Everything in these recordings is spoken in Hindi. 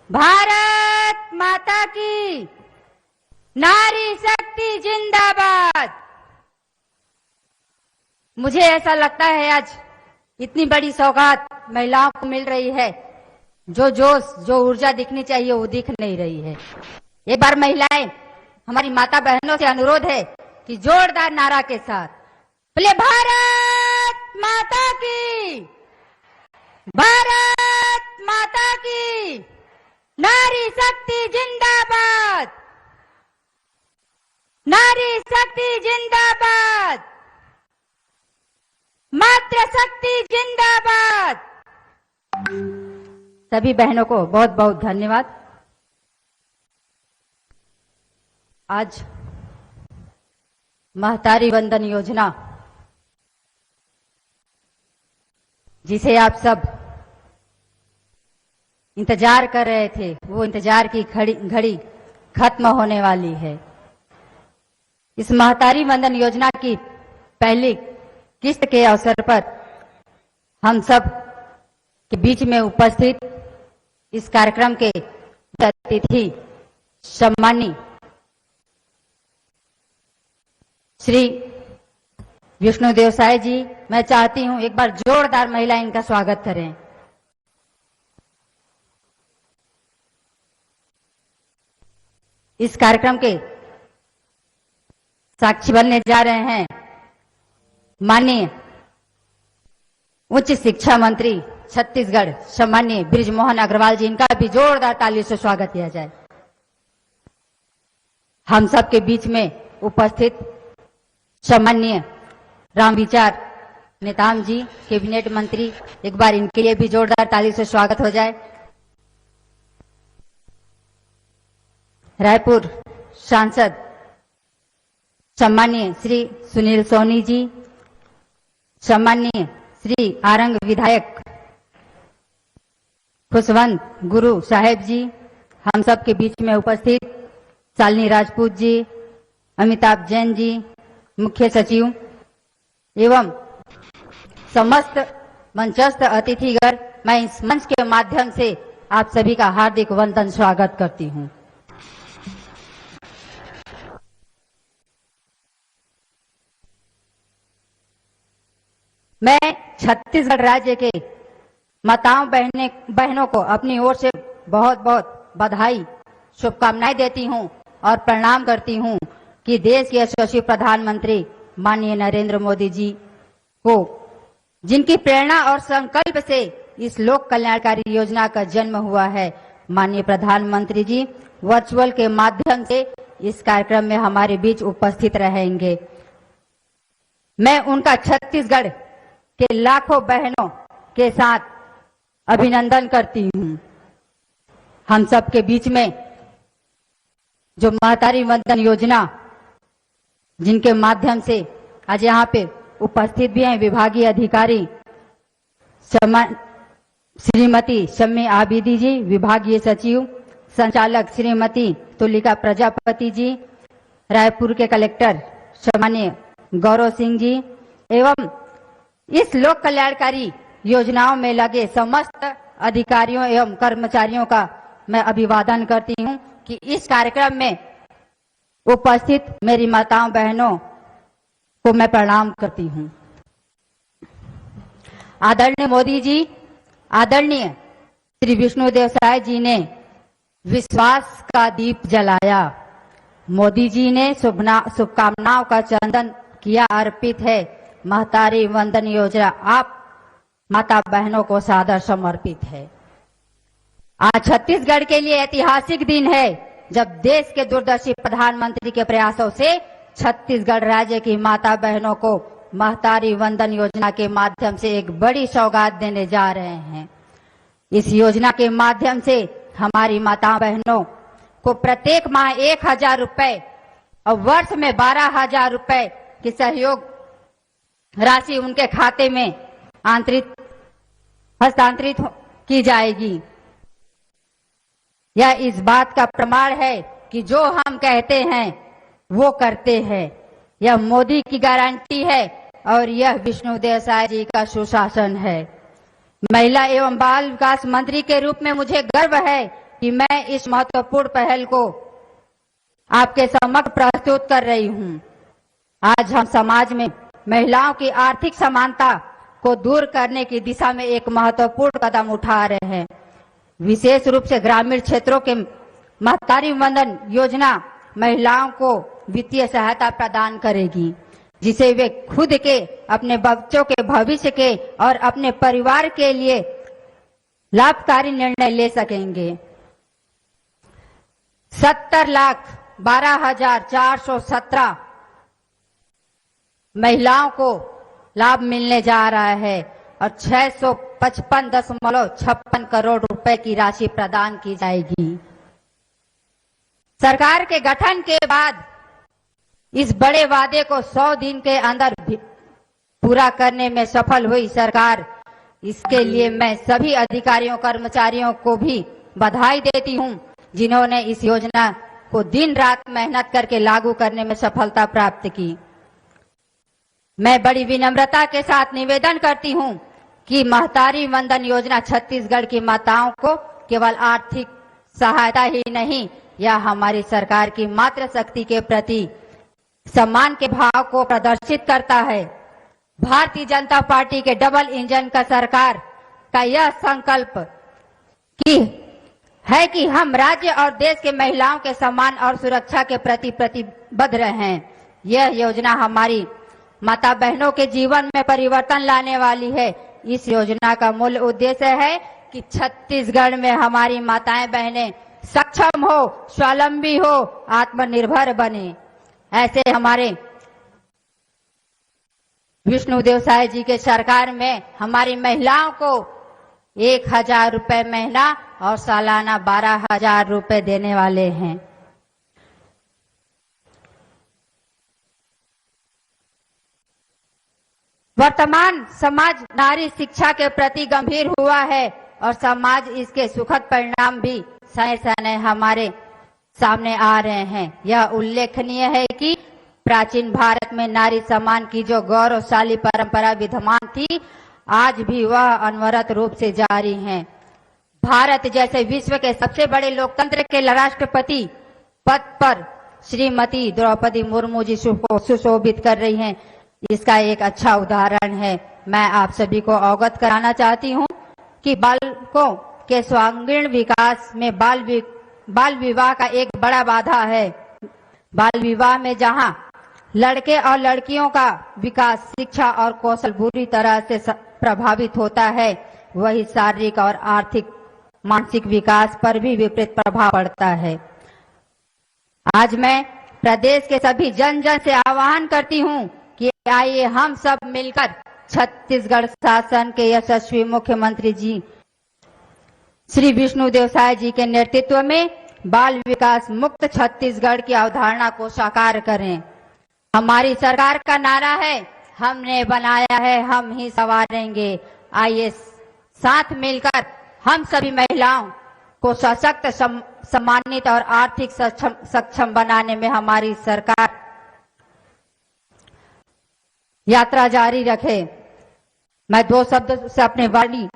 भारत माता की नारी शक्ति जिंदाबाद। मुझे ऐसा लगता है आज इतनी बड़ी सौगात महिलाओं को मिल रही है, जो जोश जो ऊर्जा दिखनी चाहिए वो दिख नहीं रही है। एक बार महिलाएं, हमारी माता बहनों से अनुरोध है कि जोरदार नारा के साथ बोले भारत माता की, भारत माता की नारी शक्ति जिंदाबाद, नारी शक्ति जिंदाबाद, मातृ शक्ति जिंदाबाद। सभी बहनों को बहुत बहुत धन्यवाद। आज महतारी वंदन योजना, जिसे आप सब इंतजार कर रहे थे, वो इंतजार की घड़ी खत्म होने वाली है। इस महतारी वंदन योजना की पहली किस्त के अवसर पर हम सब के बीच में उपस्थित इस कार्यक्रम के अतिथि सम्मानी श्री विष्णुदेव साय जी, मैं चाहती हूं एक बार जोरदार महिलाएं इनका स्वागत करें। इस कार्यक्रम के साक्षी बनने जा रहे हैं माननीय उच्च शिक्षा मंत्री छत्तीसगढ़ सम्मानीय बृजमोहन अग्रवाल जी। इनका भी जोरदार तालियों से स्वागत किया जाए। हम सब के बीच में उपस्थित सम्मानीय रामविचार नेताम जी, कैबिनेट मंत्री, एक बार इनके लिए भी जोरदार ताली से स्वागत हो जाए। रायपुर सांसद सम्मानीय श्री सुनील सोनी जी, सम्मानीय श्री आरंग विधायक खुशवंत गुरु साहेब जी, हम सब के बीच में उपस्थित शालिनी राजपूत जी, अमिताभ जैन जी, मुख्य सचिव एवं समस्त मंचस्थ अतिथिगण, मैं इस मंच के माध्यम से आप सभी का हार्दिक वंदन स्वागत करती हूं। मैं छत्तीसगढ़ राज्य के माताओं बहनों को अपनी ओर से बहुत बहुत बधाई, शुभकामनाएं देती हूं और प्रणाम करती हूं कि देश के यशस्वी प्रधानमंत्री माननीय नरेंद्र मोदी जी को, जिनकी प्रेरणा और संकल्प से इस लोक कल्याणकारी योजना का जन्म हुआ है, माननीय प्रधानमंत्री जी वर्चुअल के माध्यम से इस कार्यक्रम में हमारे बीच उपस्थित रहेंगे। मैं उनका छत्तीसगढ़ के लाखों बहनों के साथ अभिनंदन करती हूं। हम सब के बीच में जो महतारी वंदन योजना, जिनके माध्यम से आज यहाँ पे उपस्थित भी हैं विभागीय अधिकारी श्रीमती शम्मी आबिदी जी, विभागीय सचिव संचालक श्रीमती तुलिका प्रजापति जी, रायपुर के कलेक्टर सम्मानीय गौरव सिंह जी एवं इस लोक कल्याणकारी योजनाओं में लगे समस्त अधिकारियों एवं कर्मचारियों का मैं अभिवादन करती हूं कि इस कार्यक्रम में उपस्थित मेरी माताओं बहनों को मैं प्रणाम करती हूं। आदरणीय मोदी जी, आदरणीय श्री विष्णुदेव साय जी ने विश्वास का दीप जलाया। मोदी जी ने शुभकामनाओं का चंदन किया अर्पित है। महतारी वंदन योजना आप माता बहनों को सादर समर्पित है। आज छत्तीसगढ़ के लिए ऐतिहासिक दिन है, जब देश के दूरदर्शी प्रधानमंत्री के प्रयासों से छत्तीसगढ़ राज्य की माता बहनों को महतारी वंदन योजना के माध्यम से एक बड़ी सौगात देने जा रहे हैं। इस योजना के माध्यम से हमारी माता बहनों को प्रत्येक माह 1,000 रुपए और वर्ष में 12,000 रुपए की सहयोग राशि उनके खाते में हस्तांतरित की जाएगी। यह इस बात का प्रमाण है कि जो हम कहते हैं वो करते हैं। यह मोदी की गारंटी है और यह विष्णुदेव साय जी का सुशासन है। महिला एवं बाल विकास मंत्री के रूप में मुझे गर्व है कि मैं इस महत्वपूर्ण पहल को आपके समक्ष प्रस्तुत कर रही हूं। आज हम समाज में महिलाओं की आर्थिक समानता को दूर करने की दिशा में एक महत्वपूर्ण कदम उठा रहे हैं। विशेष रूप से ग्रामीण क्षेत्रों के महतारी वंदन योजना महिलाओं को वित्तीय सहायता प्रदान करेगी, जिसे वे खुद के, अपने बच्चों के भविष्य के और अपने परिवार के लिए लाभकारी निर्णय ले सकेंगे। 70,12,417 महिलाओं को लाभ मिलने जा रहा है और 655.56 करोड़ रुपए की राशि प्रदान की जाएगी। सरकार के गठन के बाद इस बड़े वादे को 100 दिन के अंदर पूरा करने में सफल हुई सरकार। इसके लिए मैं सभी अधिकारियों कर्मचारियों को भी बधाई देती हूं, जिन्होंने इस योजना को दिन रात मेहनत करके लागू करने में सफलता प्राप्त की। मैं बड़ी विनम्रता के साथ निवेदन करती हूं कि महतारी वंदन योजना छत्तीसगढ़ की माताओं को केवल आर्थिक सहायता ही नहीं, यह हमारी सरकार की मातृशक्ति के प्रति सम्मान के भाव को प्रदर्शित करता है। भारतीय जनता पार्टी के डबल इंजन का सरकार का यह संकल्प है कि हम राज्य और देश के महिलाओं के सम्मान और सुरक्षा के प्रति प्रतिबद्ध रहे। यह योजना हमारी माता बहनों के जीवन में परिवर्तन लाने वाली है। इस योजना का मूल उद्देश्य है कि छत्तीसगढ़ में हमारी माताएं बहनें सक्षम हो, स्वावलंबी हो, आत्मनिर्भर बने। ऐसे हमारे विष्णुदेव साय जी के सरकार में हमारी महिलाओं को 1,000 रुपए महीना और सालाना 12,000 रुपए देने वाले हैं। वर्तमान समाज नारी शिक्षा के प्रति गंभीर हुआ है और समाज इसके सुखद परिणाम भी समय समय हमारे सामने आ रहे हैं। यह उल्लेखनीय है कि प्राचीन भारत में नारी सम्मान की जो गौरवशाली परंपरा विद्यमान थी, आज भी वह अनवरत रूप से जारी है। भारत जैसे विश्व के सबसे बड़े लोकतंत्र के राष्ट्रपति पद पर श्रीमती द्रौपदी मुर्मू जी सुशोभित कर रही हैं। इसका एक अच्छा उदाहरण है। मैं आप सभी को अवगत कराना चाहती हूं कि बालकों के सर्वांगीण विकास में बाल विवाह का एक बड़ा बाधा है। बाल विवाह में जहां लड़के और लड़कियों का विकास, शिक्षा और कौशल बुरी तरह से प्रभावित होता है, वही शारीरिक और आर्थिक मानसिक विकास पर भी विपरीत प्रभाव पड़ता है। आज मैं प्रदेश के सभी जन से आह्वान करती हूं कि आइए हम सब मिलकर छत्तीसगढ़ शासन के यशस्वी मुख्यमंत्री जी श्री विष्णुदेव साय जी के नेतृत्व में बाल विकास मुक्त छत्तीसगढ़ की अवधारणा को साकार करें। हमारी सरकार का नारा है, हमने बनाया है हम ही संवारेंगे। आइए साथ मिलकर हम सभी महिलाओं को सशक्त, सम्मानित और आर्थिक सक्षम बनाने में हमारी सरकार यात्रा जारी रखे। मैं 2 शब्द से अपने वाणी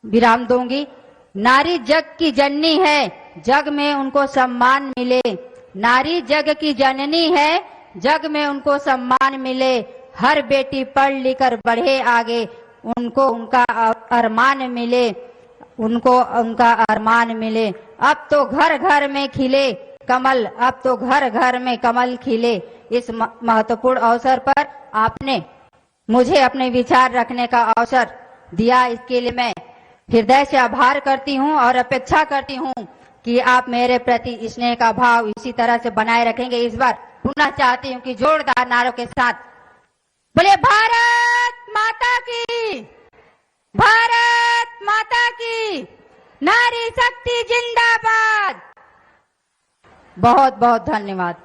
विराम दूंगी। नारी जग की जननी है, जग में उनको सम्मान मिले। नारी जग की जननी है, जग में उनको सम्मान मिले। हर बेटी पढ़ लिख कर बढ़े आगे, उनको उनका अरमान मिले, उनको उनका अरमान मिले। अब तो घर घर में खिले कमल, अब तो घर घर में कमल खिले। इस महत्वपूर्ण अवसर पर आपने मुझे अपने विचार रखने का अवसर दिया, इसके लिए मैं हृदय से आभार करती हूं और अपेक्षा करती हूं कि आप मेरे प्रति स्नेह का भाव इसी तरह से बनाए रखेंगे। इस बार पुनः चाहती हूं कि जोरदार नारों के साथ बोले भारत माता की, भारत माता की, नारी शक्ति जिंदाबाद। बहुत बहुत धन्यवाद।